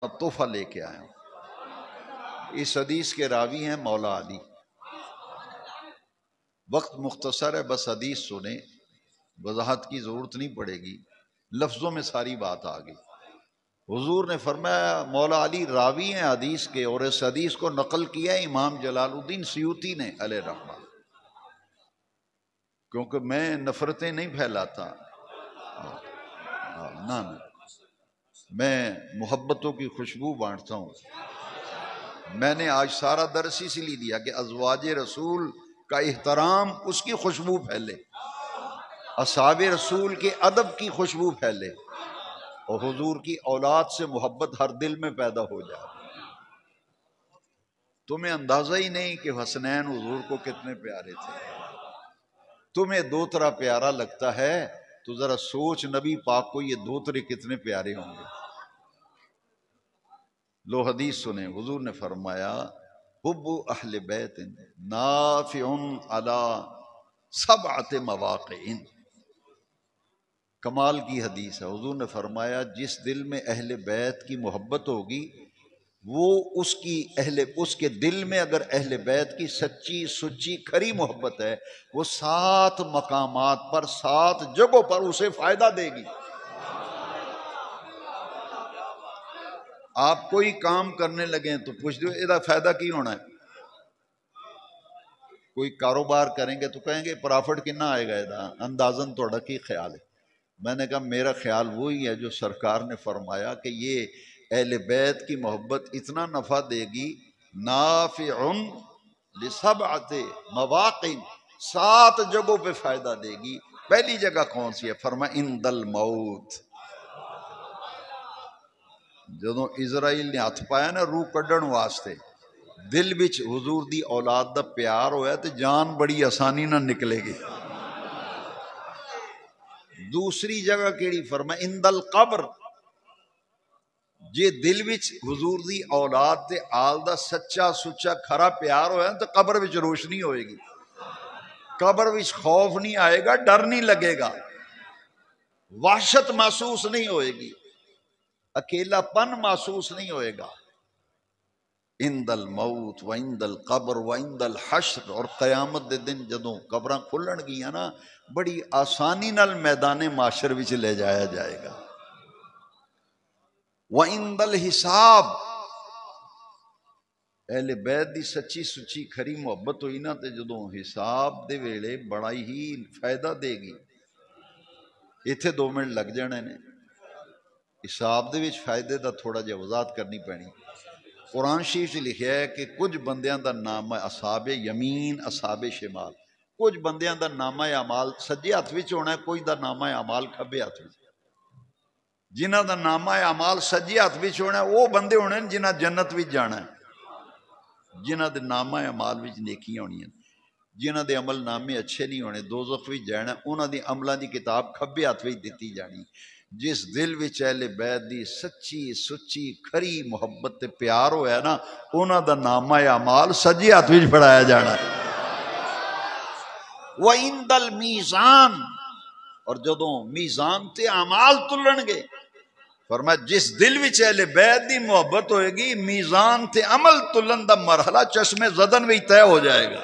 تحفہ لے کے آیا ہوں۔ اس حدیث کے راوی ہیں مولا علی۔ وقت مختصر ہے، بس حدیث سنیں، وضاحت کی ضرورت نہیں پڑے گی، لفظوں میں ساری بات آ گئی۔ حضور نے فرمایا مولا علی راوی ہیں حدیث کے، اور اس حدیث کو نقل کیا ہے امام جلال الدین سیوطی نے علیہ رحمہ، کیونکہ میں نفرتیں نہیں پھیلاتا، نہ میں محبتوں کی خوشبو بانٹتا ہوں۔ میں نے آج سارا درس اسی لیے دیا کہ ازواج رسول کا احترام، اس کی خوشبو پھیلے، اصحاب رسول کے ادب کی خوشبو پھیلے، اور حضور کی اولاد سے محبت ہر دل میں پیدا ہو جائے۔ تمہیں اندازہ ہی نہیں کہ حسنین حضور کو کتنے پیارے تھے۔ تمہیں دوترا پیارا لگتا ہے تو ذرا سوچ نبی پاک کو یہ دوترے کتنے پیارے ہوں گے۔ لو حدیث سنیں، حضور نے فرمایا حب اہل بیت نافع علی سبعۃ مواقع۔ کمال کی حدیث ہے۔ حضور نے فرمایا جس دل میں اہل بیت کی محبت ہوگی، وہ اس کے دل میں اگر اہل بیت کی سچی سچی کھری محبت ہے، وہ 7 مقامات پر 7 جگہوں پر اسے فائدہ دے گی۔ آپ کوئی کام کرنے لگیں تو پوچھ دو یہ فائدہ کی ہونا ہے؟ کوئی کاروبار کریں گے تو کہیں گے پرافٹ کتنا آئے گا، اندازن توڑا کی خیال ہے؟ میں نے کہا میرا خیال وہی ہے جو سرکار نے فرمایا کہ یہ اہل بیت کی محبت اتنا نفع دے گی، نافع لسبعۃ مواقع، 7 جگہوں پہ فائدہ دے گی۔ پہلی جگہ کون سی ہے؟ فرمایا عند الموت۔ جدوں اسرائیل نے ہاتھ پایا نا روح کڈن واسطے، دل وچ حضور دی اولاد دا پیار ہویا تے جان بڑی آسانی نہ نکلے گی۔ دوسری جگہ کیڑی؟ فرمایا عند القبر۔ جے دل وچ حضور دی اولاد تے آل دا سچا سچا کھرا پیار ہویا تے قبر وچ روشنی ہوئے گی، قبر وچ خوف نہیں آئے گا، ڈر نہیں لگے گا، وحشت محسوس نہیں ہوئے گی، اکیلا پن محسوس نہیں ہوئے گا۔ عند الموت و عند القبر و عند الحشر، اور قیامت دے دن جدوں قبراں کھلن گیاں نا، بڑی آسانی نال میدان معاشر وچ لے جایا جائے گا۔ و عند الحساب، اہل بیت دی سچی سچی کھری محبت ہوئی نا تے جدوں حساب دے ویلے بڑا ہی فائدہ دے گی۔ ایتھے 2 منٹ لگ جانے نے، حساب دے وچ فائدے دا تھوڑا جہا وضاحت کرنی پینی۔ قرآن شریف سے لکھیا ہے کہ کچھ بندیاں دا نام ہے اصحاب یمین اصحاب شمال، کچھ بندیاں دا نامہ اعمال سجے ہاتھ وچ ہونا ہے، کوئی دا نامہ اعمال کھبے ہاتھ وچ۔ جنہاں دا نامہ اعمال سجے ہاتھ وچ ہونا ہے وہ بندے ہونے ہیں جنہاں جنت وچ جانا ہے، جنہاں دے نامہ اعمال وچ نیکیاں ہونی ہیں۔ جنہاں دے عمل نامے اچھے نہیں ہونے دوزخ وچ جانا ہے، انہاں دی عملاں دی کتاب کھبے ہاتھ وچ دتی جانی۔ جس دل وچ اہل بیت دی سچی سچی کھری محبت تے پیار ہویا نا، انہاں دا نامہ اعمال سجے ہاتھ وچ پڑھایا جانا ہے۔ وَعِندَ الْمِيزَانِ، اور جدوں میزان تے اعمال تلن گے، فرمایا جس دل وچ اہل بیت دی محبت ہوئے گی، میزان تے عمل تلن دا مرحلہ چشمے زدن وچ طے ہو جائے گا۔